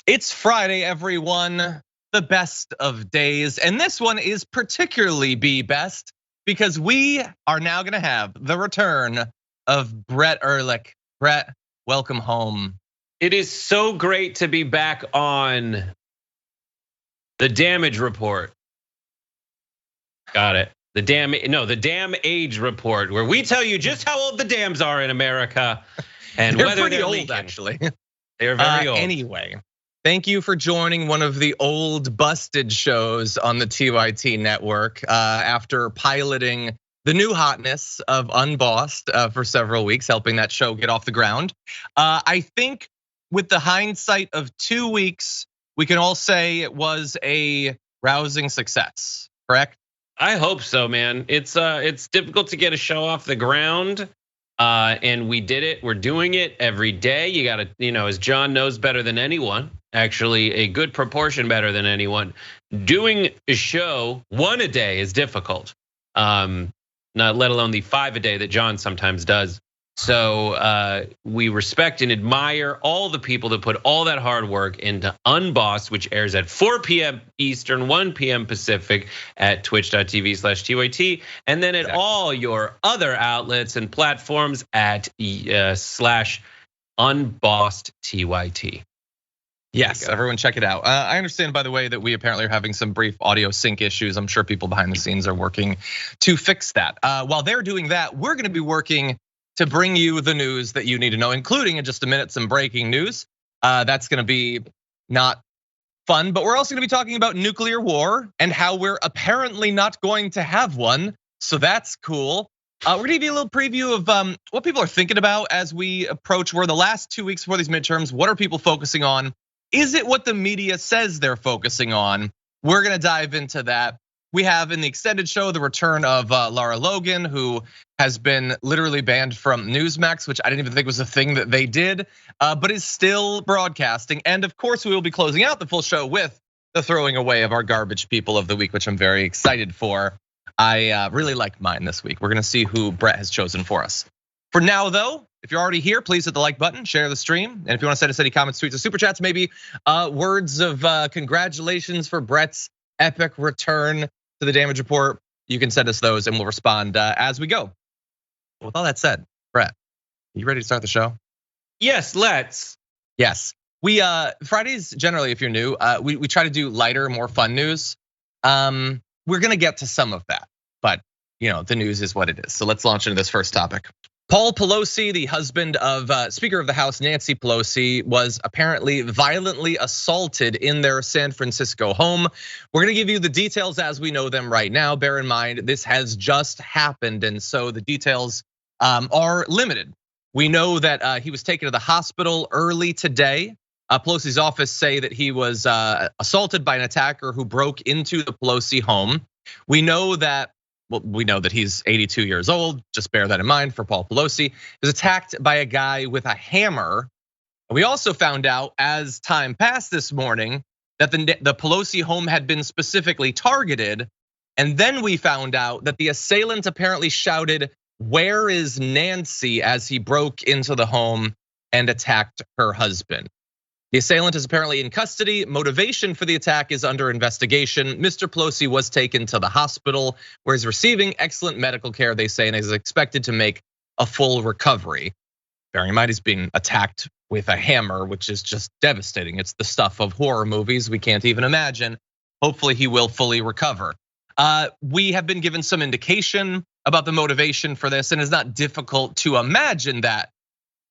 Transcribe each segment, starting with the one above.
It's Friday, everyone, the best of days. And this one is particularly be best because we are now gonna have the return of Brett Erlich. Brett, welcome home. It is so great to be back on the damage report. Got it. The damn age report, where we tell you just how old the dams are in America and they're whether pretty they're old, leaking. actually. They're very old. Anyway, thank you for joining one of the old busted shows on the TYT network after piloting the new hotness of Unbossed for several weeks, helping that show get off the ground. I think with the hindsight of 2 weeks, we can all say it was a rousing success, correct? I hope so, man. It's difficult to get a show off the ground. And we did it. We're doing it every day. You gotta, as John knows better than anyone, actually a good proportion better than anyone, doing a show one a day is difficult. Not let alone the 5 a day that John sometimes does. So we respect and admire all the people that put all that hard work into Unbossed, which airs at 4 p.m. Eastern, 1 p.m. Pacific at twitch.tv/TYT, and then at all your other outlets and platforms at /UnbossedTYT. Yes, everyone check it out. I understand, by the way, that we apparently are having some brief audio sync issues. I'm sure people behind the scenes are working to fix that. While they're doing that, we're gonna be working to bring you the news that you need to know, including in just a minute some breaking news. That's gonna be not fun, but we're also gonna be talking about nuclear war and how we're apparently not going to have one. So that's cool. We're gonna give you a little preview of what people are thinking about as we approach where the last 2 weeks before these midterms. What are people focusing on? Is it what the media says they're focusing on? We're gonna dive into that. We have in the extended show the return of Lara Logan, who has been literally banned from Newsmax, which I didn't even think was a thing that they did, but is still broadcasting. And of course, we will be closing out the full show with the throwing away of our garbage people of the week, which I'm very excited for. I really like mine this week. We're gonna see who Brett has chosen for us. For now, though, if you're already here, please hit the like button, share the stream. And if you wanna send us any comments, tweets, or super chats, maybe words of congratulations for Brett's epic return to the damage report, you can send us those and we'll respond as we go. With all that said, Brett, you ready to start the show? Yes, let's. Yes, we Fridays generally, if you're new, we try to do lighter, more fun news. We're gonna get to some of that, but the news is what it is. So let's launch into this first topic. Paul Pelosi, the husband of Speaker of the House Nancy Pelosi, was apparently violently assaulted in their San Francisco home. We're gonna give you the details as we know them right now. Bear in mind, this has just happened, and so the details are limited. We know that he was taken to the hospital early today. Pelosi's office say that he was assaulted by an attacker who broke into the Pelosi home. We know that he's 82 years old, just bear that in mind for Paul Pelosi. He was attacked by a guy with a hammer. We also found out as time passed this morning that the Pelosi home had been specifically targeted. And then we found out that the assailant apparently shouted, "Where is Nancy?" as he broke into the home and attacked her husband. The assailant is apparently in custody. Motivation for the attack is under investigation. Mr. Pelosi was taken to the hospital where he's receiving excellent medical care, they say, and is expected to make a full recovery. Bearing in mind he's being attacked with a hammer, which is just devastating. It's the stuff of horror movies we can't even imagine. Hopefully he will fully recover. We have been given some indication about the motivation for this, and it's not difficult to imagine that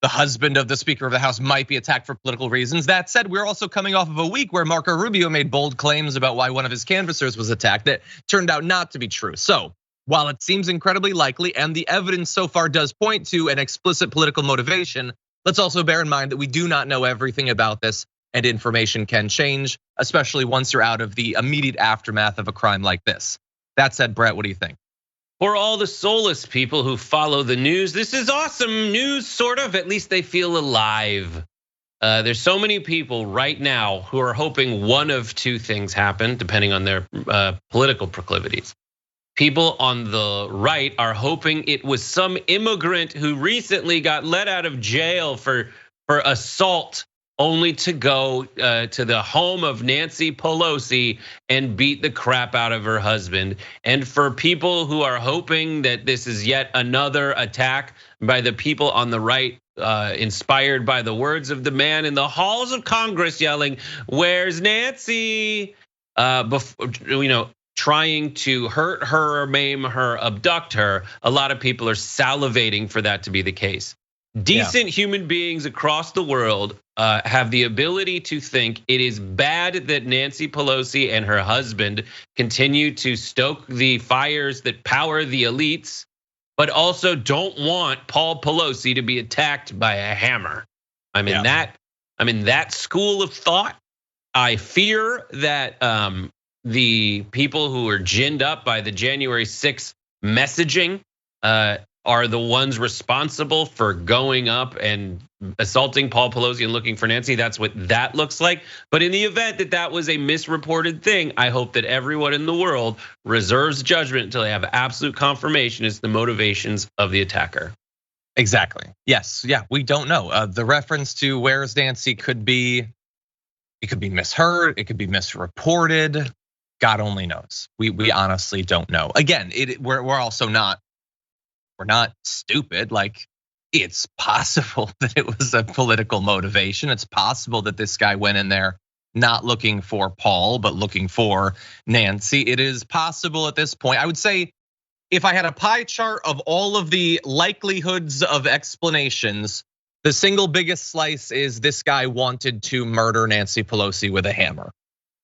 the husband of the Speaker of the House might be attacked for political reasons. That said, we're also coming off of a week where Marco Rubio made bold claims about why one of his canvassers was attacked that turned out not to be true. So while it seems incredibly likely and the evidence so far does point to an explicit political motivation, let's also bear in mind that we do not know everything about this and information can change, especially once you're out of the immediate aftermath of a crime like this. That said, Brett, what do you think? For all the soulless people who follow the news, this is awesome news, sort of. At least they feel alive. There's so many people right now who are hoping one of two things happen, depending on their political proclivities. People on the right are hoping it was some immigrant who recently got let out of jail for assault only to go to the home of Nancy Pelosi and beat the crap out of her husband. And for people who are hoping that this is yet another attack by the people on the right, inspired by the words of the man in the halls of Congress yelling, "Where's Nancy?" Trying to hurt her or maim her, abduct her. A lot of people are salivating for that to be the case. Decent human beings across the world have the ability to think it is bad that Nancy Pelosi and her husband continue to stoke the fires that power the elites, but also don't want Paul Pelosi to be attacked by a hammer. I'm in that school of thought. I fear that the people who are ginned up by the January 6th messaging are the ones responsible for going up and assaulting Paul Pelosi and looking for Nancy. That's what that looks like. But in the event that that was a misreported thing, I hope that everyone in the world reserves judgment until they have absolute confirmation as the motivations of the attacker. Exactly. Yes. Yeah. We don't know. The reference to where's Nancy could be, it could be misheard. It could be misreported. God only knows. We honestly don't know. Again, we're also not. We're not stupid. Like, it's possible that it was a political motivation. It's possible that this guy went in there not looking for Paul, but looking for Nancy. It is possible at this point. I would say if I had a pie chart of all of the likelihoods of explanations, the single biggest slice is this guy wanted to murder Nancy Pelosi with a hammer.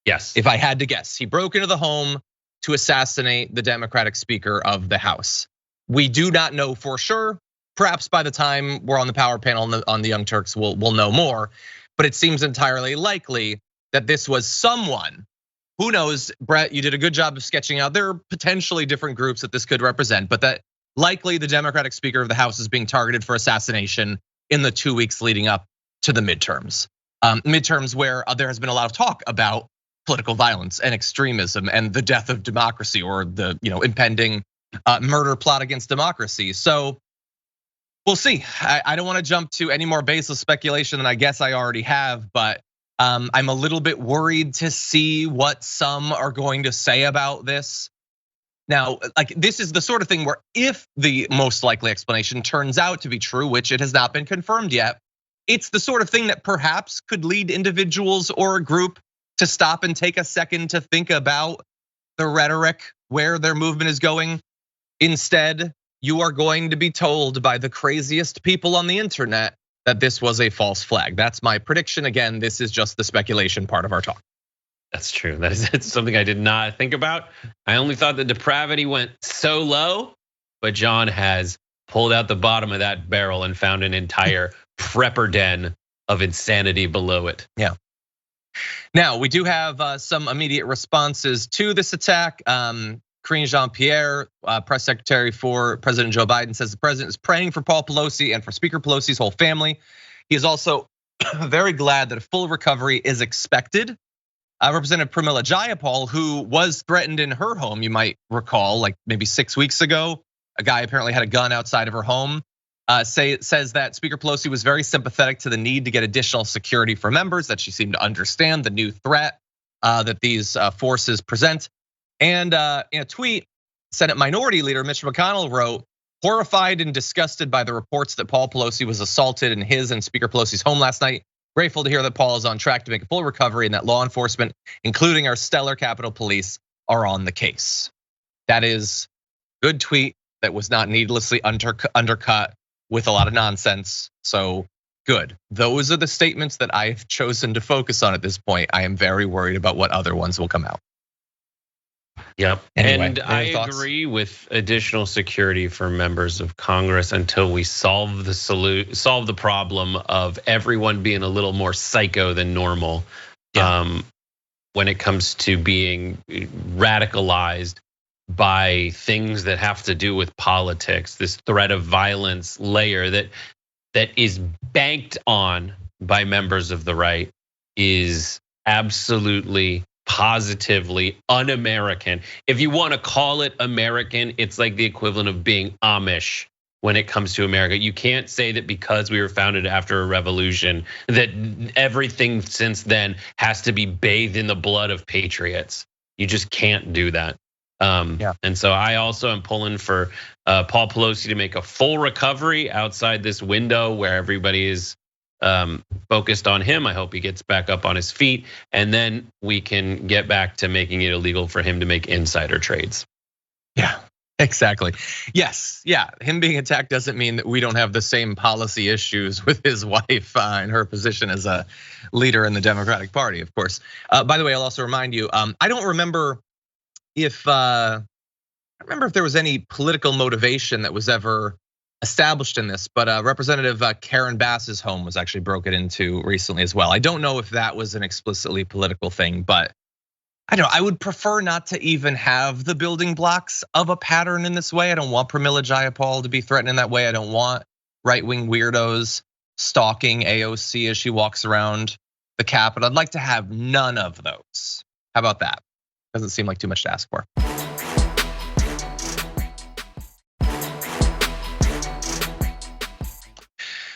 Yes. If I had to guess, he broke into the home to assassinate the Democratic Speaker of the House. We do not know for sure. Perhaps by the time we're on the power panel on the Young Turks, we'll know more. But it seems entirely likely that this was someone. Who knows, Brett? You did a good job of sketching out. There are potentially different groups that this could represent, but that likely the Democratic Speaker of the House is being targeted for assassination in the 2 weeks leading up to the midterms. Midterms where there has been a lot of talk about political violence and extremism and the death of democracy, or the impending murder plot against democracy. So we'll see. I don't want to jump to any more baseless speculation than I guess I already have, but I'm a little bit worried to see what some are going to say about this. Now, like, this is the sort of thing where if the most likely explanation turns out to be true, which it has not been confirmed yet, it's the sort of thing that perhaps could lead individuals or a group to stop and take a second to think about the rhetoric, where their movement is going. Instead, you are going to be told by the craziest people on the internet that this was a false flag. That's my prediction. Again, this is just the speculation part of our talk. That's true. That's something I did not think about. I only thought the depravity went so low, but John has pulled out the bottom of that barrel and found an entire prepper den of insanity below it. Yeah. Now, we do have some immediate responses to this attack. Karine Jean-Pierre, press secretary for President Joe Biden, says the president is praying for Paul Pelosi and for Speaker Pelosi's whole family. He is also very glad that a full recovery is expected. Representative Pramila Jayapal, who was threatened in her home, you might recall, like maybe 6 weeks ago, a guy apparently had a gun outside of her home. Says that Speaker Pelosi was very sympathetic to the need to get additional security for members, that she seemed to understand the new threat that these forces present. And in a tweet, Senate Minority Leader Mitch McConnell wrote, horrified and disgusted by the reports that Paul Pelosi was assaulted in his and Speaker Pelosi's home last night. Grateful to hear that Paul is on track to make a full recovery and that law enforcement, including our stellar Capitol Police, are on the case. That is a good tweet that was not needlessly undercut with a lot of nonsense. So good. Those are the statements that I've chosen to focus on at this point. I am very worried about what other ones will come out. Yep. Anyway, and I agree with additional security for members of Congress until we solve the problem of everyone being a little more psycho than normal. Yeah. When it comes to being radicalized by things that have to do with politics, this threat of violence layer that is banked on by members of the right is absolutely positively un-American. If you want to call it American, it's like the equivalent of being Amish, when it comes to America. You can't say that because we were founded after a revolution that everything since then has to be bathed in the blood of patriots. You just can't do that. And so I also am pulling for Paul Pelosi to make a full recovery outside this window where everybody is focused on him. I hope he gets back up on his feet, and then we can get back to making it illegal for him to make insider trades. Yeah. Exactly. Yes. Yeah. Him being attacked doesn't mean that we don't have the same policy issues with his wife and her position as a leader in the Democratic Party, of course. By the way, I'll also remind you, I don't remember if there was any political motivation that was ever established in this, but Representative Karen Bass's home was actually broken into recently as well. I don't know if that was an explicitly political thing, but I don't know. I would prefer not to even have the building blocks of a pattern in this way. I don't want Pramila Jayapal to be threatened in that way. I don't want right-wing weirdos stalking AOC as she walks around the Capitol. I'd like to have none of those. How about that? Doesn't seem like too much to ask for.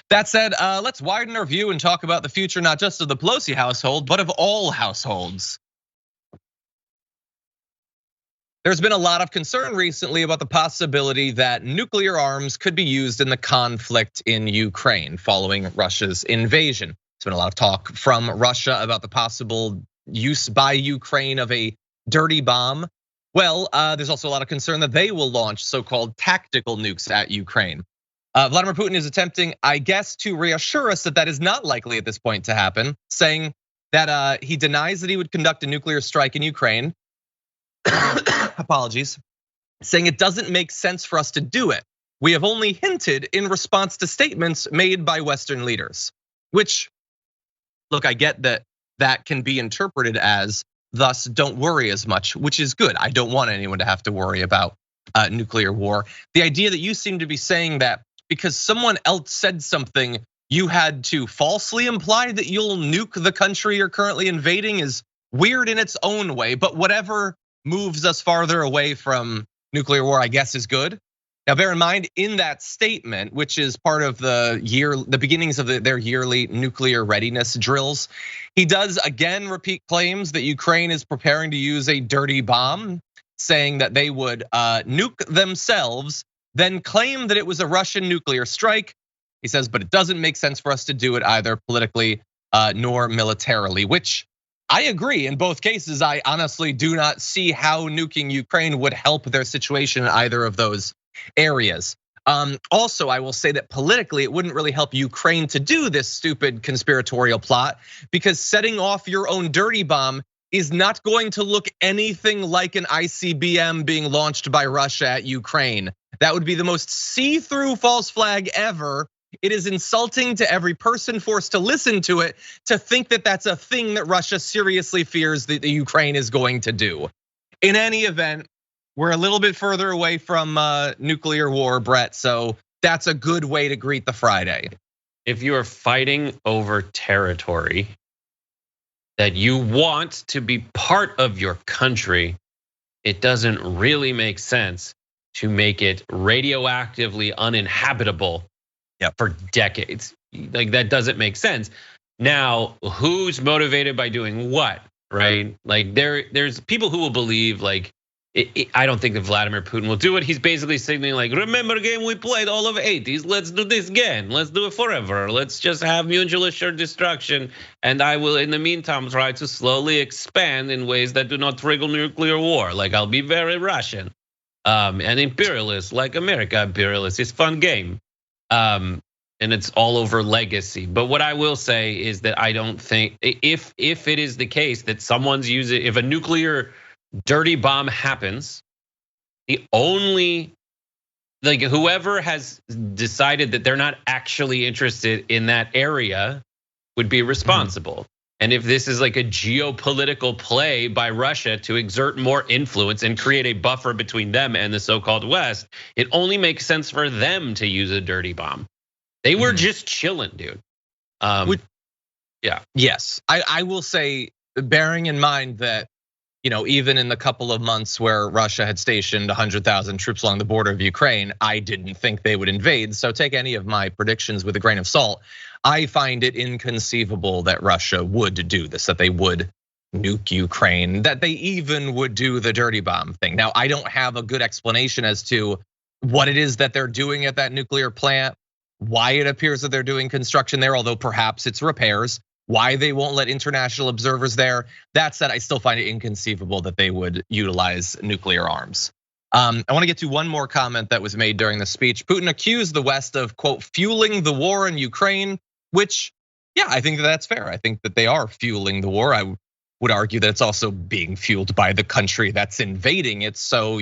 That said, let's widen our view and talk about the future, not just of the Pelosi household, but of all households. There's been a lot of concern recently about the possibility that nuclear arms could be used in the conflict in Ukraine following Russia's invasion. There's been a lot of talk from Russia about the possible use by Ukraine of a dirty bomb. Well, there's also a lot of concern that they will launch so-called tactical nukes at Ukraine. Vladimir Putin is attempting, I guess, to reassure us that that is not likely at this point to happen, saying that he denies that he would conduct a nuclear strike in Ukraine. Apologies, saying it doesn't make sense for us to do it. We have only hinted in response to statements made by Western leaders, which, look, I get that that can be interpreted as thus don't worry as much, which is good. I don't want anyone to have to worry about nuclear war. The idea that you seem to be saying that because someone else said something, you had to falsely imply that you'll nuke the country you're currently invading is weird in its own way, but whatever moves us farther away from nuclear war, I guess, is good. Now, bear in mind, in that statement, which is part of the beginnings of their yearly nuclear readiness drills, he does again repeat claims that Ukraine is preparing to use a dirty bomb, saying that they would nuke themselves, then claim that it was a Russian nuclear strike. He says, but it doesn't make sense for us to do it either politically nor militarily, which I agree. In both cases, I honestly do not see how nuking Ukraine would help their situation in either of those areas. Also, I will say that politically, it wouldn't really help Ukraine to do this stupid conspiratorial plot because setting off your own dirty bomb is not going to look anything like an ICBM being launched by Russia at Ukraine. That would be the most see-through false flag ever. It is insulting to every person forced to listen to it to think that that's a thing that Russia seriously fears that the Ukraine is going to do. In any event, we're a little bit further away from nuclear war, Brett, so that's a good way to greet the Friday. If you are fighting over territory that you want to be part of your country, it doesn't really make sense to make it radioactively uninhabitable for decades. Like that doesn't make sense. Now, who's motivated by doing what, right? Like there's people who will believe like, I don't think that Vladimir Putin will do it. He's basically signaling like, remember the game we played all of the 80s? Let's do this again. Let's do it forever. Let's just have mutual assured destruction. And I will, in the meantime, try to slowly expand in ways that do not trigger nuclear war. Like I'll be very Russian and imperialist, like America imperialist. It's a fun game. And it's all over legacy. But what I will say is that I don't think if it is the case that someone's using, if a nuclear dirty bomb happens, the only, like whoever has decided that they're not actually interested in that area would be responsible. And if this is like a geopolitical play by Russia to exert more influence and create a buffer between them and the so-called West, it only makes sense for them to use a dirty bomb. They were just chilling, dude. Yeah. Yes, I will say, bearing in mind that, even in the couple of months where Russia had stationed 100,000 troops along the border of Ukraine, I didn't think they would invade. So take any of my predictions with a grain of salt. I find it inconceivable that Russia would do this, that they would nuke Ukraine, that they even would do the dirty bomb thing. Now, I don't have a good explanation as to what it is that they're doing at that nuclear plant, why it appears that they're doing construction there, although perhaps it's repairs, why they won't let international observers there. That said, I still find it inconceivable that they would utilize nuclear arms. I want to get to one more comment that was made during the speech. Putin accused the West of, quote, fueling the war in Ukraine, which, yeah, I think that's fair. I think that they are fueling the war. I would argue that it's also being fueled by the country that's invading it. So,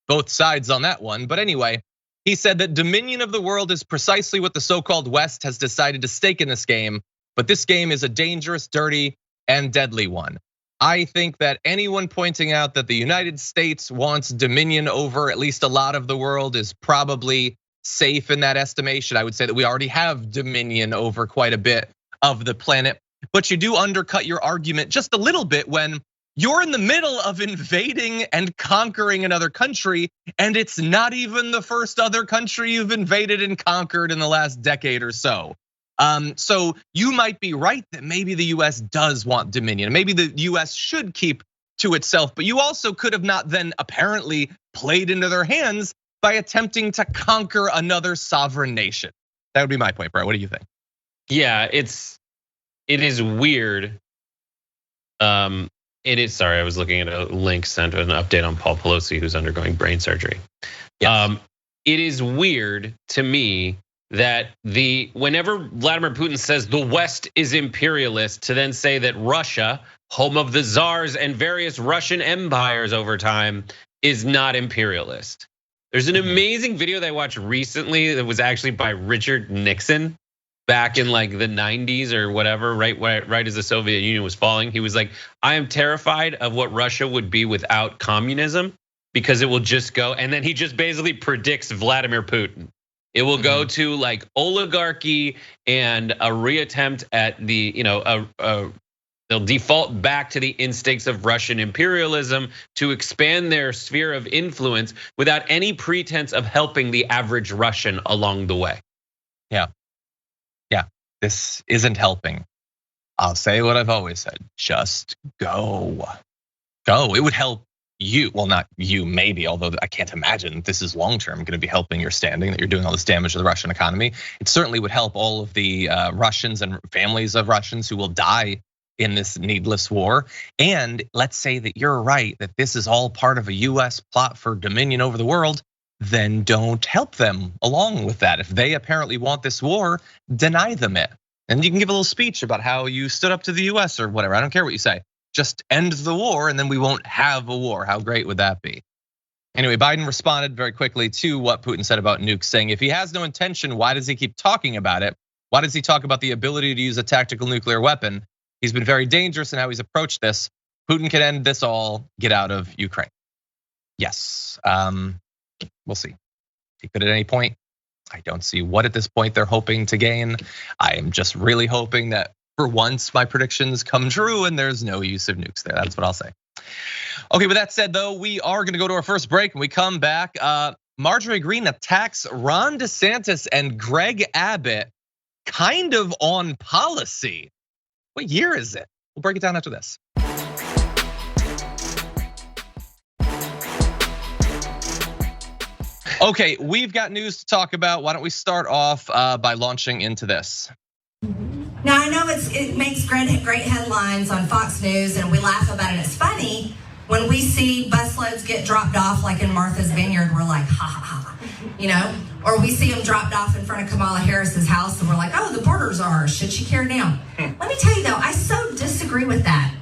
both sides on that one. But anyway, he said that dominion of the world is precisely what the so-called West has decided to stake in this game. But this game is a dangerous, dirty, and deadly one. I think that anyone pointing out that the United States wants dominion over at least a lot of the world is probably safe in that estimation. I would say that we already have dominion over quite a bit of the planet. But you do undercut your argument just a little bit when you're in the middle of invading and conquering another country, and it's not even the first other country you've invaded and conquered in the last decade or so. So you might be right that maybe the US does want dominion. Maybe the US should keep to itself, but you also could have not then apparently played into their hands by attempting to conquer another sovereign nation. That would be my point, Brett. What do you think? Yeah, it is weird. It is, sorry, I was looking at a link sent with an update on Paul Pelosi, who's undergoing brain surgery. Yes. It is weird to me that whenever Vladimir Putin says the West is imperialist, to then say that Russia, home of the czars and various Russian empires over time, is not imperialist. There's an amazing video that I watched recently that was actually by Richard Nixon back in like the 90s or whatever, right as the Soviet Union was falling. He was like, I am terrified of what Russia would be without communism because it will just go, and then he just basically predicts Vladimir Putin. It will go to like oligarchy and a reattempt at the, they'll default back to the instincts of Russian imperialism to expand their sphere of influence without any pretense of helping the average Russian along the way. Yeah, this isn't helping. I'll say what I've always said, just go. It would help you, well, not you maybe, although I can't imagine this is long-term going to be helping your standing, that you're doing all this damage to the Russian economy. It certainly would help all of the Russians and families of Russians who will die in this needless war. And let's say that you're right, that this is all part of a US plot for dominion over the world, then don't help them along with that. If they apparently want this war, deny them it. And you can give a little speech about how you stood up to the US or whatever, I don't care what you say. Just end the war and then we won't have a war. How great would that be? Anyway, Biden responded very quickly to what Putin said about nukes, saying if he has no intention, why does he keep talking about it? Why does he talk about the ability to use a tactical nuclear weapon? He's been very dangerous in how he's approached this. Putin can end this all, get out of Ukraine. Yes, we'll see. He could at any point. I don't see what at this point they're hoping to gain. I am just really hoping that for once my predictions come true and there's no use of nukes there. That's what I'll say. Okay, with that said though, we are gonna go to our first break. When we come back, Marjorie Greene attacks Ron DeSantis and Greg Abbott kind of on policy. What year is it? We'll break it down after this. Okay, we've got news to talk about. Why don't we start off by launching into this? Now I know it makes great headlines on Fox News and we laugh about it. It's funny when we see busloads get dropped off like in Martha's Vineyard, we're like, ha ha ha, or we see them dropped off in front of Kamala Harris's house and we're like, oh, the borders are ours, should she tear down? Let me tell you though, I so disagree with that.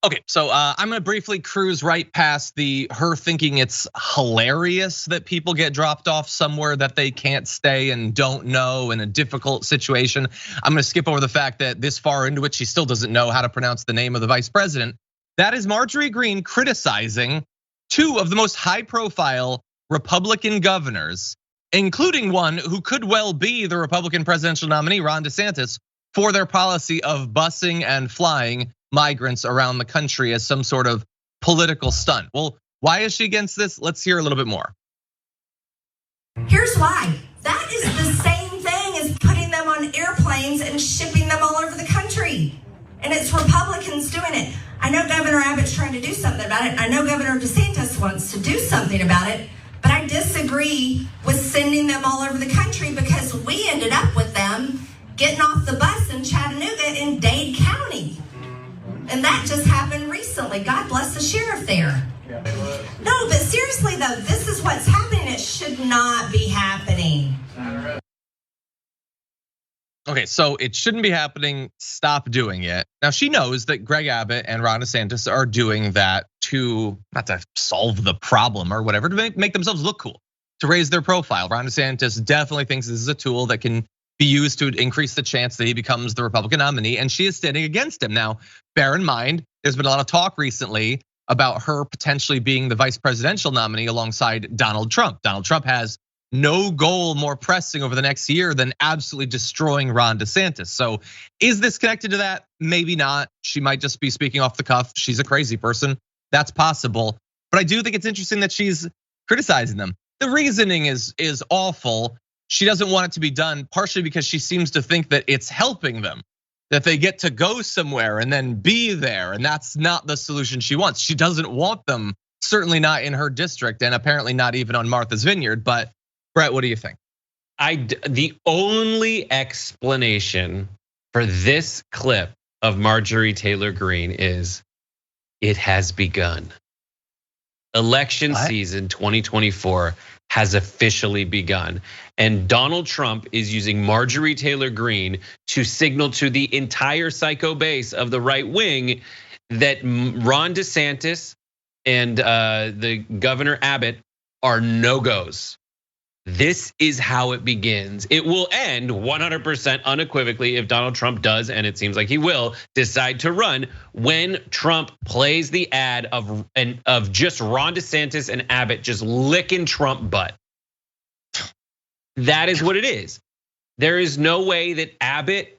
Okay, so I'm gonna briefly cruise right past her thinking it's hilarious that people get dropped off somewhere that they can't stay and don't know in a difficult situation. I'm gonna skip over the fact that this far into it, she still doesn't know how to pronounce the name of the vice president. That is Marjorie Greene criticizing two of the most high profile Republican governors, including one who could well be the Republican presidential nominee, Ron DeSantis, for their policy of busing and flying migrants around the country as some sort of political stunt. Well, why is she against this? Let's hear a little bit more. Here's why. That is the same thing as putting them on airplanes and shipping them all over the country. And it's Republicans doing it. I know Governor Abbott's trying to do something about it. I know Governor Desantis wants to do something about it. But I disagree with sending them all over the country because we ended up with them getting off the bus in Chattanooga in Dade County. And that just happened recently. God bless the sheriff there. No, but seriously though, this is what's happening. It should not be happening. Okay, so it shouldn't be happening. Stop doing it. Now she knows that Greg Abbott and Ron DeSantis are doing that not to solve the problem or whatever, to make themselves look cool, to raise their profile. Ron DeSantis definitely thinks this is a tool that can be used to increase the chance that he becomes the Republican nominee, and she is standing against him. Now, bear in mind, there's been a lot of talk recently about her potentially being the vice presidential nominee alongside Donald Trump. Donald Trump has no goal more pressing over the next year than absolutely destroying Ron DeSantis. So is this connected to that? Maybe not. She might just be speaking off the cuff. She's a crazy person. That's possible. But I do think it's interesting that she's criticizing them. The reasoning is awful. She doesn't want it to be done, partially because she seems to think that it's helping them, that they get to go somewhere and then be there. And that's not the solution she wants. She doesn't want them, certainly not in her district, and apparently not even on Martha's Vineyard. But Brett, what do you think? The only explanation for this clip of Marjorie Taylor Greene is it has begun. Election season 2024 has officially begun. And Donald Trump is using Marjorie Taylor Greene to signal to the entire psycho base of the right wing that Ron DeSantis and the Governor Abbott are no-goes. This is how it begins. It will end 100% unequivocally if Donald Trump does, and it seems like he will, decide to run when Trump plays the ad of just Ron DeSantis and Abbott just licking Trump butt. That is what it is. There is no way that Abbott,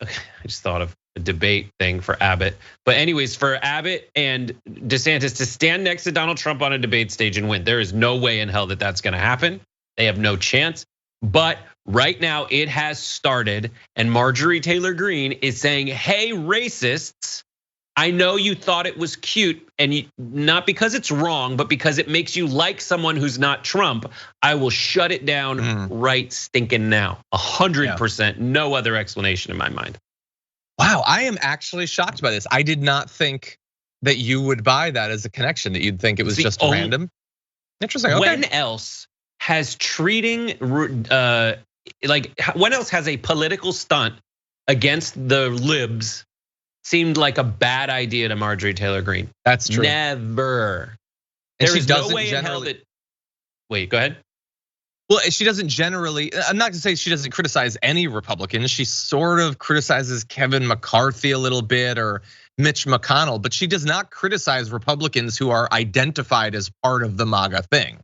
I just thought of a debate thing for Abbott. But anyways, for Abbott and DeSantis to stand next to Donald Trump on a debate stage and win, there is no way in hell that that's gonna happen. They have no chance. But right now it has started, and Marjorie Taylor Greene is saying, hey, racists, I know you thought it was cute, and not because it's wrong, but because it makes you like someone who's not Trump. I will shut it down right stinking now. 100%, no other explanation in my mind. Wow, I am actually shocked by this. I did not think that you would buy that as a connection, that you'd think it was just random. Interesting, okay. When else has treating, when else has a political stunt against the libs seemed like a bad idea to Marjorie Taylor Greene? That's true. Never. And there is no way in hell that, wait, go ahead. Well, she doesn't generally, I'm not gonna say she doesn't criticize any Republicans. She sort of criticizes Kevin McCarthy a little bit or Mitch McConnell, but she does not criticize Republicans who are identified as part of the MAGA thing.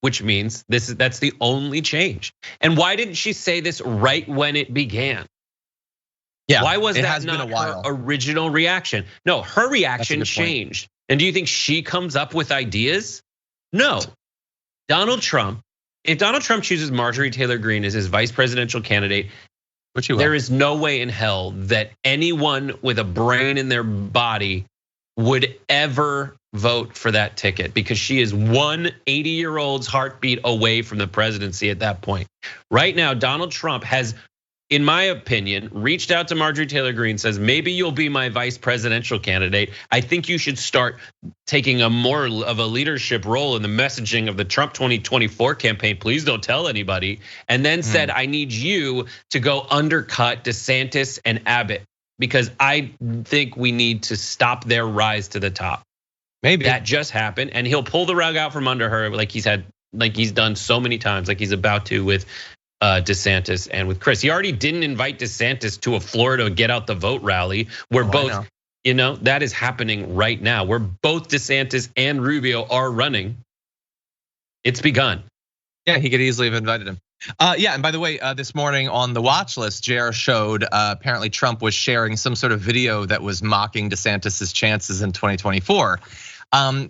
Which means that's the only change. And why didn't she say this right when it began? Yeah, why was that not her original reaction? No, her reaction changed. And do you think she comes up with ideas? No. Donald Trump, if Donald Trump chooses Marjorie Taylor Greene as his vice presidential candidate, there is no way in hell that anyone with a brain in their body would ever vote for that ticket, because she is one 80-year-old's heartbeat away from the presidency at that point. Right now, Donald Trump has, in my opinion, reached out to Marjorie Taylor Greene, says, maybe you'll be my vice presidential candidate. I think you should start taking a more of a leadership role in the messaging of the Trump 2024 campaign. Please don't tell anybody. And then said, I need you to go undercut DeSantis and Abbott, because I think we need to stop their rise to the top. Maybe that just happened, and he'll pull the rug out from under her like he's done so many times, like he's about to with DeSantis and with Chris. He already didn't invite DeSantis to a Florida get out the vote rally where both, that is happening right now, where both DeSantis and Rubio are running. It's begun. Yeah, he could easily have invited him. Yeah, and by the way, this morning on the watch list, JR showed apparently Trump was sharing some sort of video that was mocking DeSantis's chances in 2024.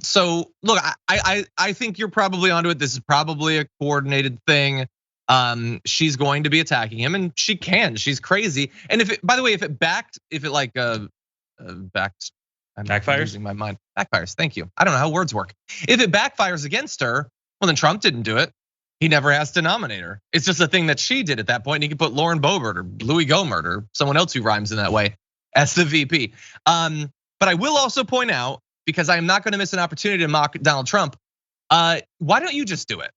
So look, I think you're probably onto it. This is probably a coordinated thing. She's going to be attacking him, and she can. She's crazy. And if it, by the way, if it backfires, I'm losing my mind. Backfires. Thank you. I don't know how words work. If it backfires against her, well, then Trump didn't do it. He never has to nominate her. It's just a thing that she did at that point. And he could put Lauren Boebert or Louis Gohmert or someone else who rhymes in that way as the VP. But I will also point out, because I am not going to miss an opportunity to mock Donald Trump. Why don't you just do it?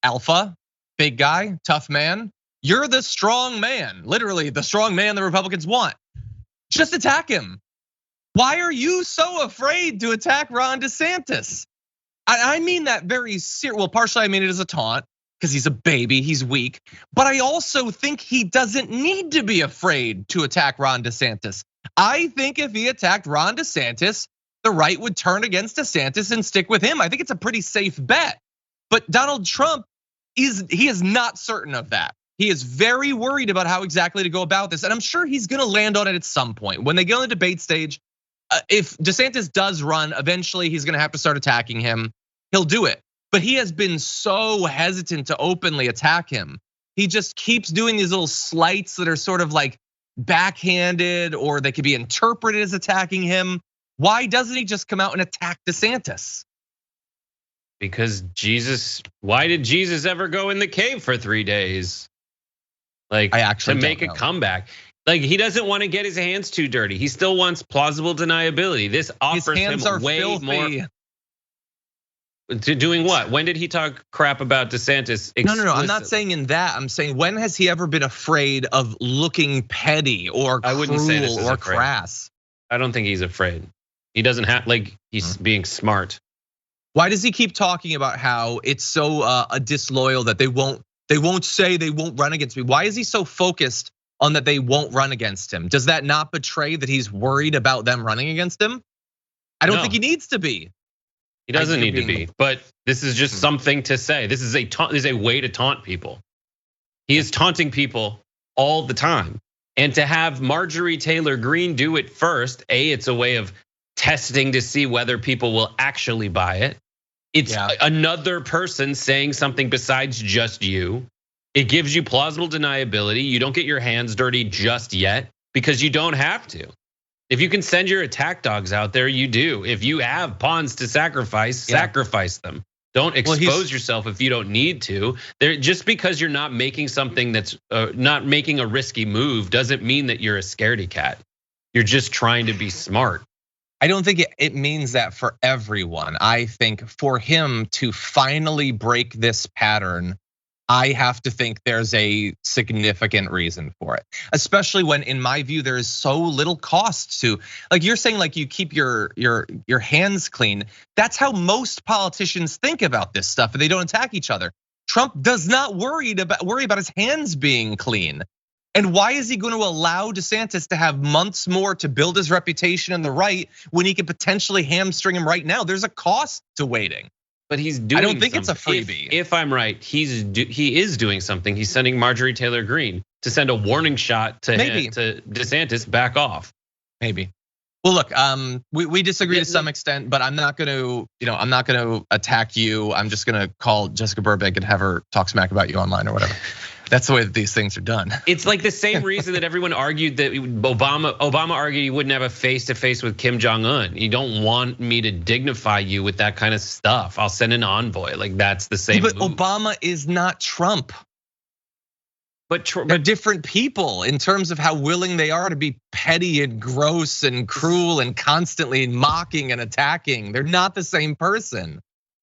Alpha, big guy, tough man. You're the strong man, literally the strong man the Republicans want. Just attack him. Why are you so afraid to attack Ron DeSantis? I mean that very serious. Well, partially I mean it as a taunt because he's a baby, he's weak. But I also think he doesn't need to be afraid to attack Ron DeSantis. I think if he attacked Ron DeSantis, the right would turn against DeSantis and stick with him. I think it's a pretty safe bet. But Donald Trump is not certain of that. He is very worried about how exactly to go about this. And I'm sure he's gonna land on it at some point. When they get on the debate stage, if DeSantis does run, eventually he's gonna have to start attacking him. He'll do it. But he has been so hesitant to openly attack him. He just keeps doing these little slights that are sort of like backhanded, or they could be interpreted as attacking him. Why doesn't he just come out and attack DeSantis? Because why did Jesus ever go in the cave for 3 days? Like, to make a comeback. Like, he doesn't want to get his hands too dirty. He still wants plausible deniability. This offers him way filthy. More. To doing what? When did he talk crap about DeSantis? No. I'm not saying in that. I'm saying, when has he ever been afraid of looking petty or cruel or crass? I don't think he's afraid. He doesn't have, like, he's being smart. Why does he keep talking about how it's so disloyal that they won't say they won't run against me? Why is he so focused on that they won't run against him? Does that not betray that he's worried about them running against him? I don't think he needs to be. He doesn't need to be, but this is just something to say. This is a way to taunt people. He is taunting people all the time. And to have Marjorie Taylor Greene do it first, it's a way of testing to see whether people will actually buy it. It's another person saying something besides just you. It gives you plausible deniability. You don't get your hands dirty just yet because you don't have to. If you can send your attack dogs out there, you do. If you have pawns to sacrifice, sacrifice them. Don't expose yourself if you don't need to. Just because you're not making something that's not making a risky move doesn't mean that you're a scaredy cat. You're just trying to be smart. I don't think it means that for everyone. I think for him to finally break this pattern, I have to think there's a significant reason for it, especially when, in my view, there is so little cost to, like you're saying, like you keep your hands clean. That's how most politicians think about this stuff, and they don't attack each other. Trump does not worry about his hands being clean. And why is he going to allow DeSantis to have months more to build his reputation in the right when he could potentially hamstring him right now? There's a cost to waiting. But he's doing. I don't think it's a freebie. If I'm right, he is doing something. He's sending Marjorie Taylor Greene to send a warning shot to DeSantis, back off. Maybe. Well, look, we disagree to some extent, but I'm not going to attack you. I'm just going to call Jessica Burbank and have her talk smack about you online or whatever. That's the way that these things are done. It's like the same reason that everyone argued that Obama argued he wouldn't have a face-to-face with Kim Jong-un. You don't want me to dignify you with that kind of stuff. I'll send an envoy. Like, that's the same. But Obama is not Trump. But they're different people in terms of how willing they are to be petty and gross and cruel and constantly mocking and attacking. They're not the same person.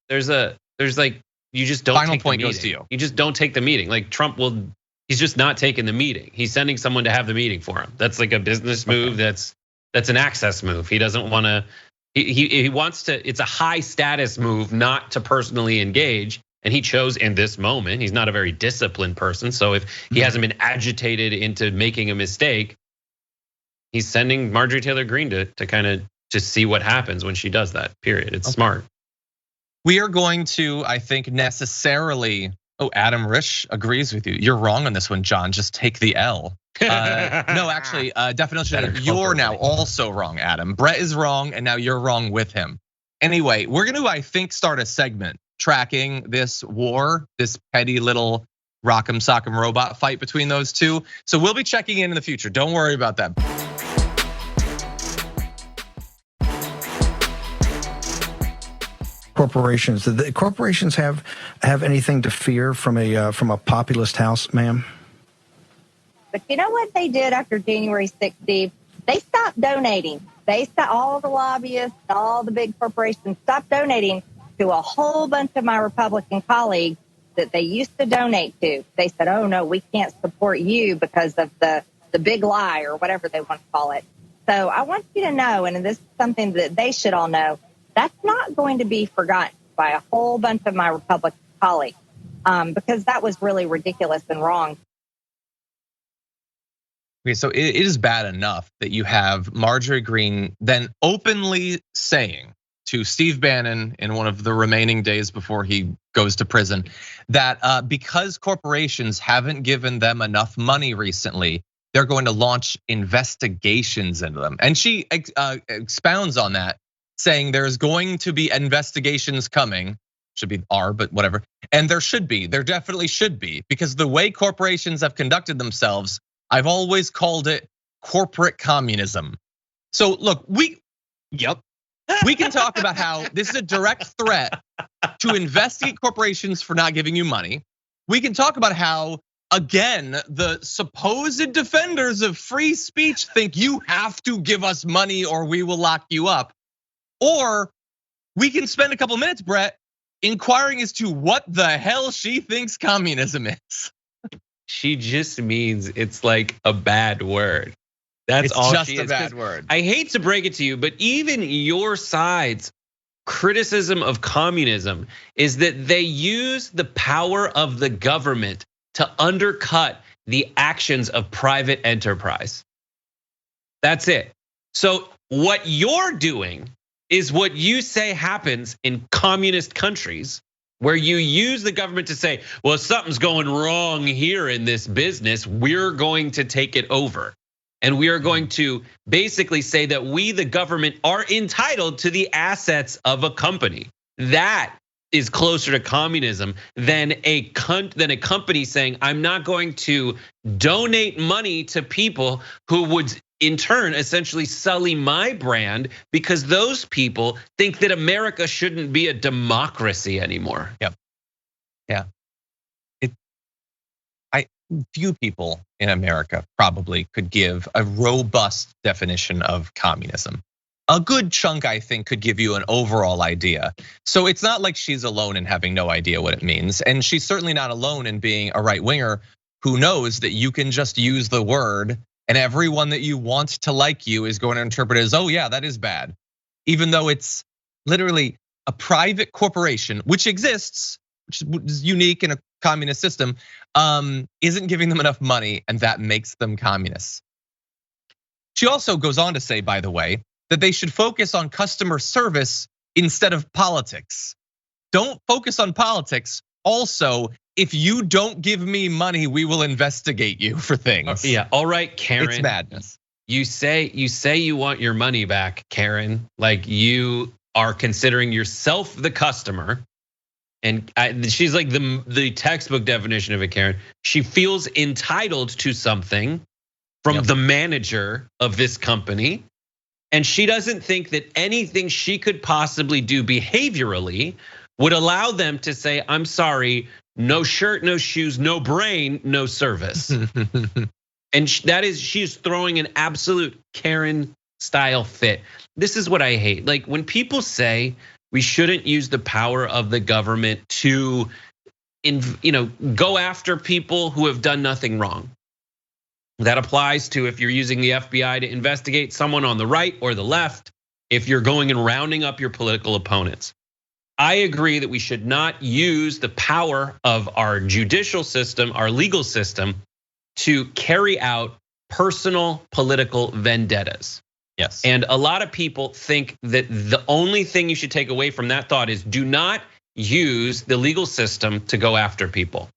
There's like, you just don't Final take point the meeting. goes to you. You just don't take the meeting. Like Trump he's just not taking the meeting. He's sending someone to have the meeting for him. That's like a business move. That's an access move. He doesn't want to, he wants to, it's a high status move not to personally engage. And he chose in this moment, he's not a very disciplined person. So if he hasn't been agitated into making a mistake, he's sending Marjorie Taylor Greene to kind of just see what happens when she does that, period. It's smart. We are going to, I think, necessarily Oh, Adam Risch agrees with you. You're wrong on this one, John. Just take the L. No, actually, definition, you're now also wrong, Adam. Brett is wrong, and now you're wrong with him. Anyway, we're gonna, I think, start a segment tracking this war, this petty little rock'em sock'em robot fight between those two. So we'll be checking in the future. Don't worry about that. Corporations. Do the corporations have anything to fear from a populist house, ma'am? But you know what they did after January 6th, Steve? They stopped donating. All the lobbyists, all the big corporations stopped donating to a whole bunch of my Republican colleagues that they used to donate to. They said, oh no, we can't support you because of the big lie or whatever they want to call it. So I want you to know, and this is something that they should all know, that's not going to be forgotten by a whole bunch of my Republican colleagues because that was really ridiculous and wrong. Okay, so it is bad enough that you have Marjorie Greene then openly saying to Steve Bannon in one of the remaining days before he goes to prison that because corporations haven't given them enough money recently, they're going to launch investigations into them. And she expounds on that, saying there's going to be investigations coming, should be are, but whatever. And there definitely should be, because the way corporations have conducted themselves, I've always called it corporate communism. So look, we can talk about how this is a direct threat to investigate corporations for not giving you money. We can talk about how, again, the supposed defenders of free speech think you have to give us money or we will lock you up. Or we can spend a couple minutes, Brett, inquiring as to what the hell she thinks communism is. She just means it's like a bad word. That's all just she a is. bad word. I hate to break it to you, but even your side's criticism of communism is that they use the power of the government to undercut the actions of private enterprise. That's it. So what you're doing is what you say happens in communist countries, where you use the government to say, well, something's going wrong here in this business, we're going to take it over. And we are going to basically say that we, the government, are entitled to the assets of a company. That is closer to communism than a company saying, I'm not going to donate money to people who would in turn essentially sully my brand because those people think that America shouldn't be a democracy anymore. Yep. Yeah. Few people in America probably could give a robust definition of communism. A good chunk, I think, could give you an overall idea. So it's not like she's alone in having no idea what it means. And she's certainly not alone in being a right winger who knows that you can just use the word and everyone that you want to like you is going to interpret it as, oh yeah, that is bad. Even though it's literally a private corporation, which exists, which is unique in a communist system, isn't giving them enough money, and that makes them communists. She also goes on to say, by the way, that they should focus on customer service instead of politics. Don't focus on politics. Also, if you don't give me money, we will investigate you for things. Yeah, all right, Karen. It's madness. You say you want your money back, Karen. Like you are considering yourself the customer. And she's like the textbook definition of a Karen. She feels entitled to something from the manager of this company. And she doesn't think that anything she could possibly do behaviorally would allow them to say, I'm sorry, no shirt, no shoes, no brain, no service. And she is throwing an absolute Karen style fit. This is what I hate. Like when people say we shouldn't use the power of the government to go after people who have done nothing wrong. That applies to if you're using the FBI to investigate someone on the right or the left, if you're going and rounding up your political opponents. I agree that we should not use the power of our judicial system, our legal system, to carry out personal political vendettas. Yes. And a lot of people think that the only thing you should take away from that thought is do not use the legal system to go after people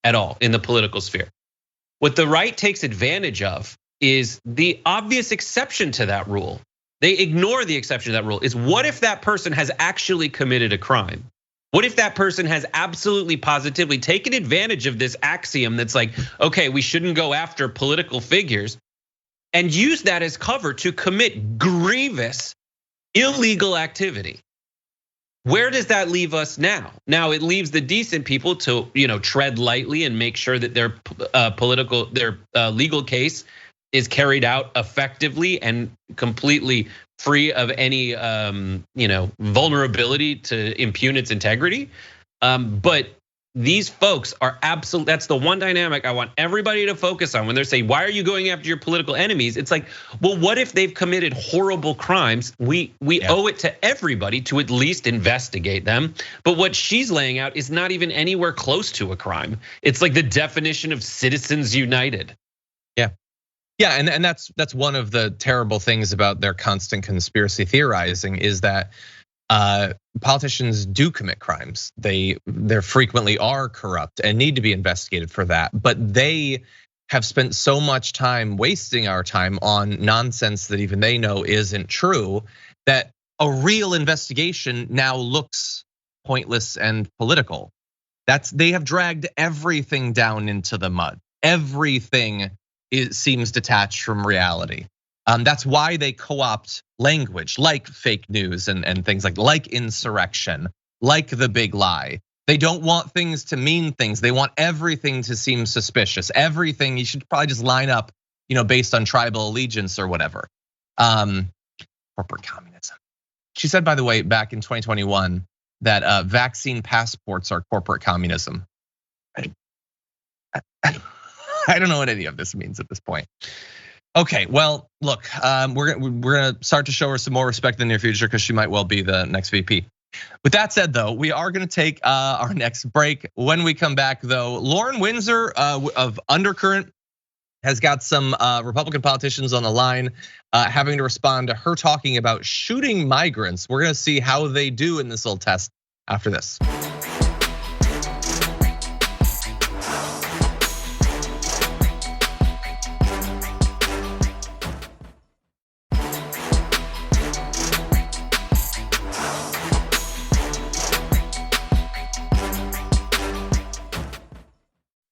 at all in the political sphere. What the right takes advantage of is the obvious exception to that rule. They ignore the exception to that rule. Is what if that person has actually committed a crime? What if that person has absolutely positively taken advantage of this axiom that's like, okay, we shouldn't go after political figures, and use that as cover to commit grievous illegal activity? Where does that leave us now? Now it leaves the decent people to, tread lightly and make sure that their legal case is carried out effectively and completely free of any, vulnerability to impugn its integrity. But these folks are absolute. That's the one dynamic I want everybody to focus on when they're saying, why are you going after your political enemies? It's like, well, what if they've committed horrible crimes? We owe it to everybody to at least investigate them. But what she's laying out is not even anywhere close to a crime. It's like the definition of Citizens United. Yeah, and that's one of the terrible things about their constant conspiracy theorizing is that politicians do commit crimes. They frequently are corrupt and need to be investigated for that. But they have spent so much time wasting our time on nonsense that even they know isn't true, that a real investigation now looks pointless and political. They have dragged everything down into the mud. Everything seems detached from reality. That's why they co-opt language like fake news and things like insurrection, like the big lie. They don't want things to mean things. They want everything to seem suspicious. Everything, you should probably just line up, based on tribal allegiance or whatever. Corporate communism. She said, by the way, back in 2021, that vaccine passports are corporate communism. I don't know what any of this means at this point. Okay, well, look, we're gonna start to show her some more respect in the near future because she might well be the next VP. With that said, though, we are gonna take our next break. When we come back, though, Lauren Windsor of Undercurrent has got some Republican politicians on the line having to respond to her talking about shooting migrants. We're gonna see how they do in this little test after this.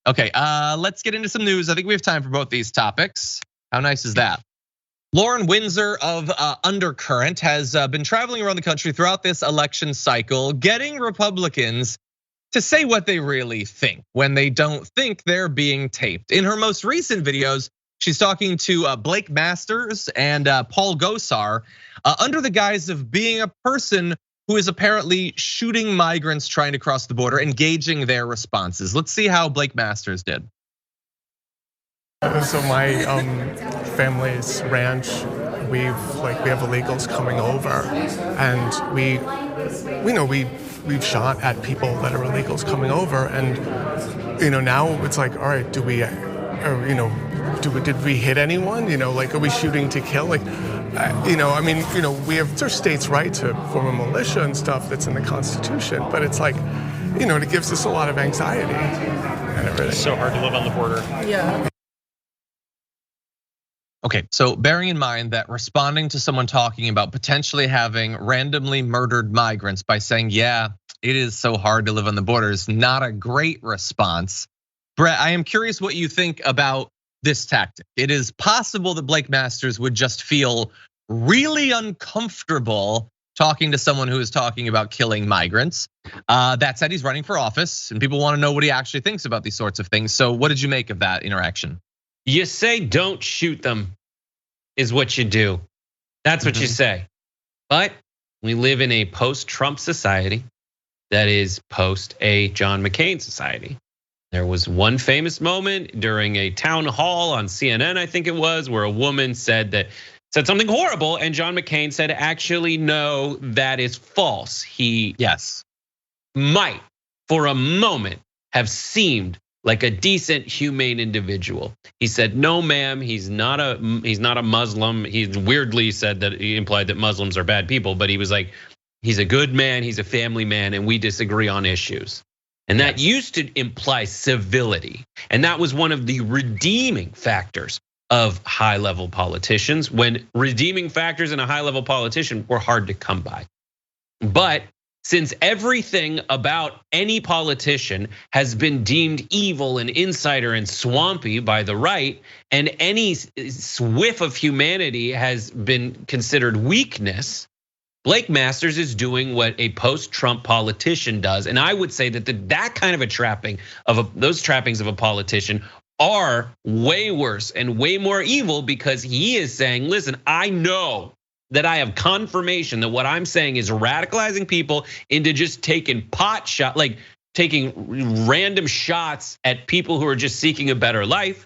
Okay, let's get into some news. I think we have time for both these topics. How nice is that? Lauren Windsor of Undercurrent has been traveling around the country throughout this election cycle, getting Republicans to say what they really think when they don't think they're being taped. In her most recent videos, she's talking to Blake Masters and Paul Gosar under the guise of being a person who is apparently shooting migrants trying to cross the border, engaging their responses. Let's see how Blake Masters did. So my family's ranch, we have illegals coming over, and we've shot at people that are illegals coming over, and now it's like, all right, did we hit anyone? Are we shooting to kill? We have our state's right to form a militia and stuff that's in the Constitution, but it's like, it gives us a lot of anxiety and everything. It's so hard to live on the border. Yeah. Okay, so bearing in mind that responding to someone talking about potentially having randomly murdered migrants by saying, yeah, it is so hard to live on the border is not a great response. Brett, I am curious what you think about this tactic. It is possible that Blake Masters would just feel really uncomfortable talking to someone who is talking about killing migrants. That said, he's running for office and people want to know what he actually thinks about these sorts of things. So what did you make of that interaction? You say don't shoot them is what you do. That's what you say. But we live in a post-Trump society that is post a John McCain society. There was one famous moment during a town hall on CNN, I think it was, where a woman said something horrible, and John McCain said, actually, no, that is false. He might, for a moment, have seemed like a decent, humane individual. He said, no, ma'am, he's not a Muslim. He weirdly said that he implied that Muslims are bad people, but he was like, he's a good man, he's a family man, and we disagree on issues. And that used to imply civility. And that was one of the redeeming factors of high-level politicians, when redeeming factors in a high-level politician were hard to come by. But since everything about any politician has been deemed evil and insider and swampy by the right, and any whiff of humanity has been considered weakness, Blake Masters is doing what a post-Trump politician does. And I would say that that kind of a trapping of those trappings of a politician are way worse and way more evil, because he is saying, listen, I know that I have confirmation that what I'm saying is radicalizing people into just taking pot shot, like taking random shots at people who are just seeking a better life.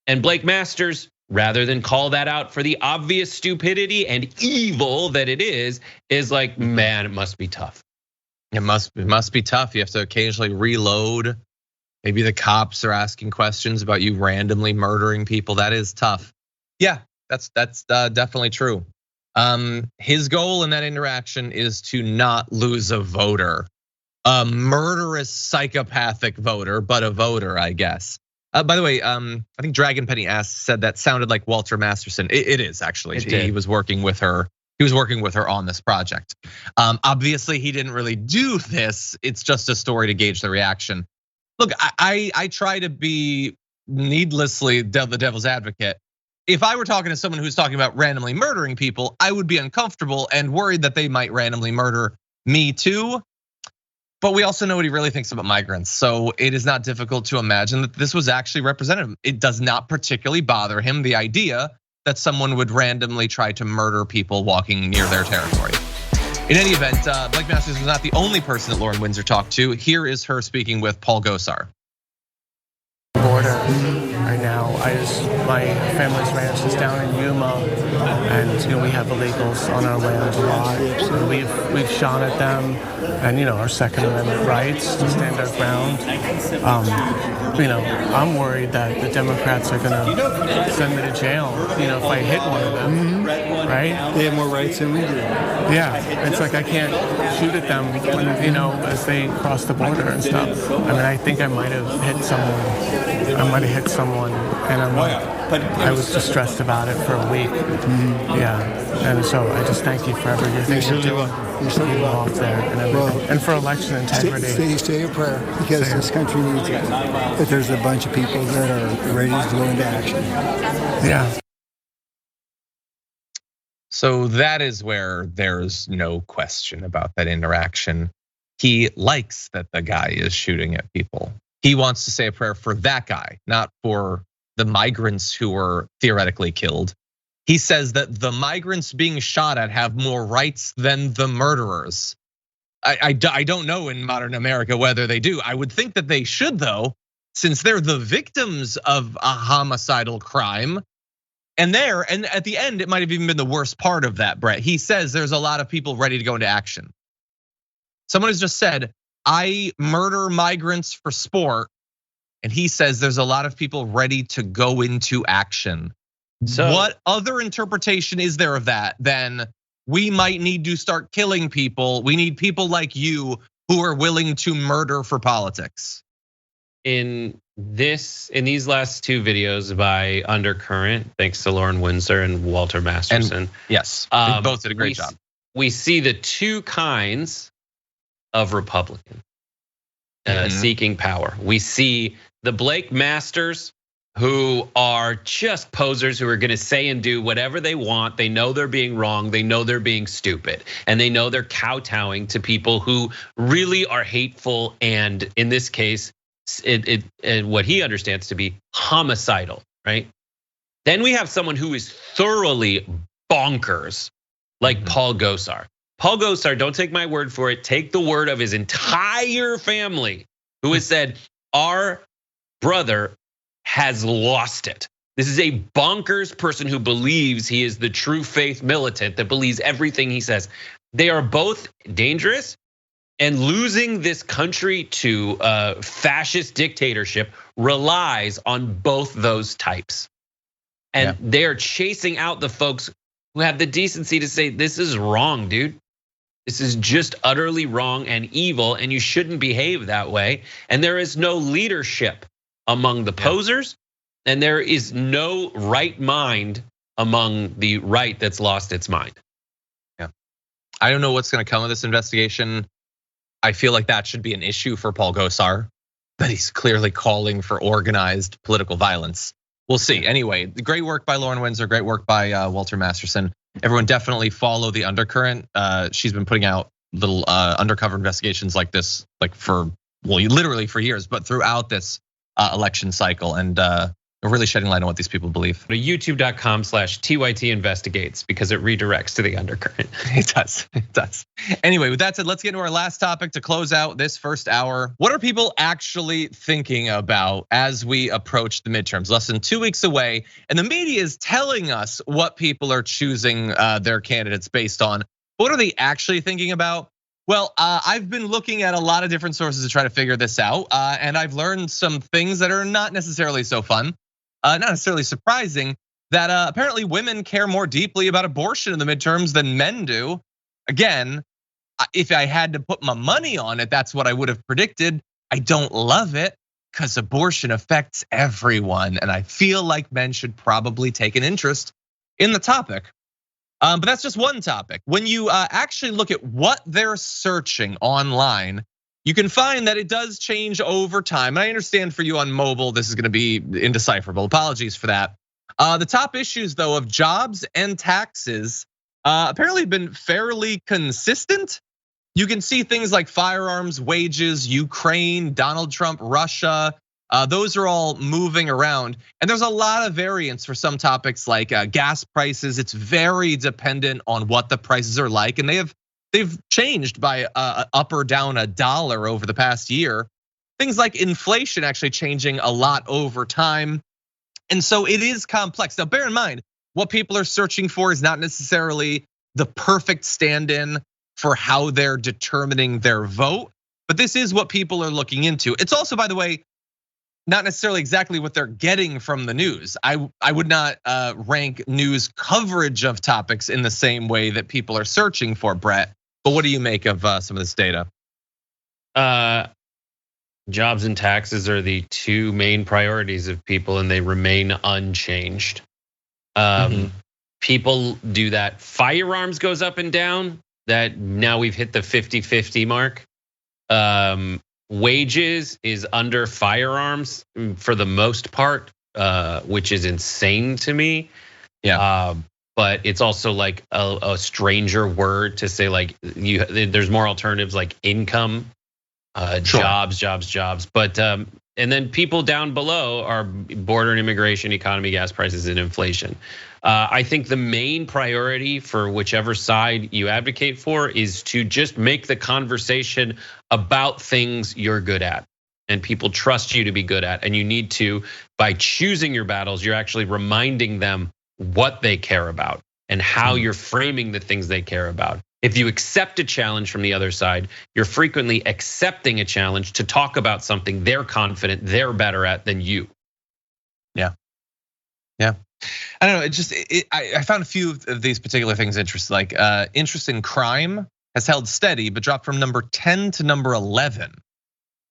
And Blake Masters, rather than call that out for the obvious stupidity and evil that it is like, man, it must be tough. It must be tough. You have to occasionally reload. Maybe the cops are asking questions about you randomly murdering people. That is tough. Yeah, that's definitely true. His goal in that interaction is to not lose a voter, a murderous, psychopathic voter, but a voter, I guess. By the way, I think Dragon Penny said that sounded like Walter Masterson. It is actually. He was working with her. He was working with her on this project. Obviously, he didn't really do this. It's just a story to gauge the reaction. Look, I try to be needlessly the devil's advocate. If I were talking to someone who's talking about randomly murdering people, I would be uncomfortable and worried that they might randomly murder me too. But we also know what he really thinks about migrants. So it is not difficult to imagine that this was actually representative. It does not particularly bother him, the idea that someone would randomly try to murder people walking near their territory. In any event, Blake Masters was not the only person that Lauren Windsor talked to. Here is her speaking with Paul Gosar. Border right now. My family's ranch is down in Yuma, and we have illegals on our land a lot. So we've shot at them, and our Second Amendment rights to stand our ground. I'm worried that the Democrats are going to send me to jail. If I hit one of them, right? They have more rights than we do. Yeah, it's like I can't shoot at them when as they cross the border and stuff. I think I might have hit someone. And I was distressed about it for a week. Yeah, and so I just thank you for everything you're doing. You're so involved there and everything, and for election integrity. Stay in prayer, because this country needs it. But there's a bunch of people that are ready to go into action. Yeah. So that is where there's no question about that interaction. He likes that the guy is shooting at people. He wants to say a prayer for that guy, not for the migrants who were theoretically killed. He says that the migrants being shot at have more rights than the murderers. I don't know in modern America whether they do. I would think that they should, though, since they're the victims of a homicidal crime. And at the end, it might have even been the worst part of that, Brett. He says there's a lot of people ready to go into action. Someone has just said, I murder migrants for sport. And he says there's a lot of people ready to go into action. So what other interpretation is there of that than we might need to start killing people? We need people like you who are willing to murder for politics. In these last two videos by Undercurrent, thanks to Lauren Windsor and Walter Masterson. And yes, they both did a great job. We see the two kinds of Republican seeking power. We see the Blake Masters, who are just posers who are gonna say and do whatever they want. They know they're being wrong, they know they're being stupid, and they know they're kowtowing to people who really are hateful, and in this case, what he understands to be homicidal, right? Then we have someone who is thoroughly bonkers, like Paul Gosar. Paul Gosar, don't take my word for it, take the word of his entire family, who has said, our brother has lost it. This is a bonkers person who believes he is the true faith militant that believes everything he says. They are both dangerous, and losing this country to fascist dictatorship relies on both those types. And they're chasing out the folks who have the decency to say, this is wrong, dude. This is just utterly wrong and evil, and you shouldn't behave that way. And there is no leadership among the posers, and there is no right mind among the right that's lost its mind. Yeah, I don't know what's going to come of this investigation. I feel like that should be an issue for Paul Gosar, that he's clearly calling for organized political violence. We'll see. Anyway, great work by Lauren Windsor, great work by Walter Masterson. Everyone definitely follow the undercurrent. She's been putting out little undercover investigations like this, like literally for years, but throughout this election cycle, and really shedding light on what these people believe. Go to youtube.com/TYT investigates, because it redirects to the undercurrent. It does. Anyway, with that said, let's get into our last topic to close out this first hour. What are people actually thinking about as we approach the midterms? Less than 2 weeks away, and the media is telling us what people are choosing their candidates based on. What are they actually thinking about? Well, I've been looking at a lot of different sources to try to figure this out, and I've learned some things that are not necessarily so fun. Not necessarily surprising, that apparently women care more deeply about abortion in the midterms than men do. Again, if I had to put my money on it, that's what I would have predicted. I don't love it, because abortion affects everyone, and I feel like men should probably take an interest in the topic. But that's just one topic. When you actually look at what they're searching online, you can find that it does change over time. And I understand for you on mobile, this is gonna be indecipherable. Apologies for that. The top issues though of jobs and taxes apparently have been fairly consistent. You can see things like firearms, wages, Ukraine, Donald Trump, Russia. Those are all moving around. And there's a lot of variance for some topics like gas prices. It's very dependent on what the prices are like. And they've changed by up or down $1 over the past year. Things like inflation actually changing a lot over time. And so it is complex. Now bear in mind, what people are searching for is not necessarily the perfect stand-in for how they're determining their vote, but this is what people are looking into. It's also, by the way, not necessarily exactly what they're getting from the news. I would not rank news coverage of topics in the same way that people are searching for, Brett. But what do you make of some of this data? Jobs and taxes are the two main priorities of people, and they remain unchanged. People do that. Firearms goes up and down. That now we've hit the 50-50 mark. Wages is under firearms for the most part, which is insane to me. Yeah. But it's also like a stranger word to say, like there's more alternatives like income, jobs. But and then people down below are border and immigration, economy, gas prices, and inflation. I think the main priority for whichever side you advocate for is to just make the conversation about things you're good at and people trust you to be good at. And you need to, by choosing your battles, you're actually reminding them what they care about and how you're framing the things they care about. If you accept a challenge from the other side, you're frequently accepting a challenge to talk about something they're confident they're better at than you. Yeah. I don't know. I found a few of these particular things interesting. Like interest in crime has held steady, but dropped from number 10 to number 11.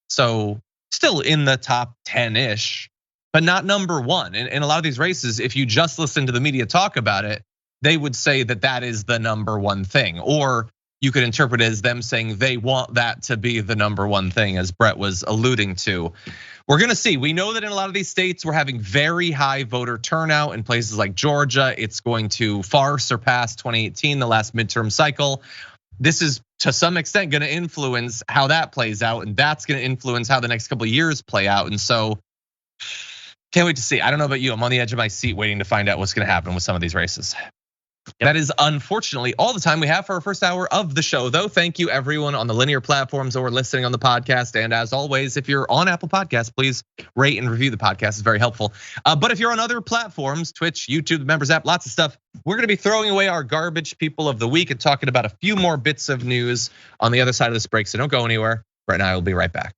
So still in the top 10-ish, but not number 1. In a lot of these races, if you just listen to the media talk about it, they would say that that is the number 1 thing. Or you could interpret it as them saying they want that to be the number 1 thing, as Brett was alluding to. We're gonna see. We know that in a lot of these states, we're having very high voter turnout. In places like Georgia, it's going to far surpass 2018, the last midterm cycle. This is to some extent gonna influence how that plays out, and that's gonna influence how the next couple of years play out. And so, can't wait to see. I don't know about you, I'm on the edge of my seat waiting to find out what's gonna happen with some of these races. That is unfortunately all the time we have for our first hour of the show, though. Thank you everyone on the linear platforms or listening on the podcast. And as always, if you're on Apple Podcasts, please rate and review the podcast. It's very helpful. But if you're on other platforms, Twitch, YouTube, the members app, lots of stuff, we're gonna be throwing away our garbage people of the week and talking about a few more bits of news on the other side of this break. So don't go anywhere. Brett and I will be right back.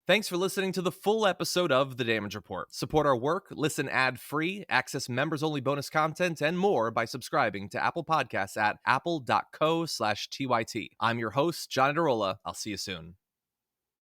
Thanks for listening to the full episode of The Damage Report. Support our work, listen ad-free, access members-only bonus content, and more by subscribing to Apple Podcasts at apple.co/TYT. I'm your host, John Adarola. I'll see you soon.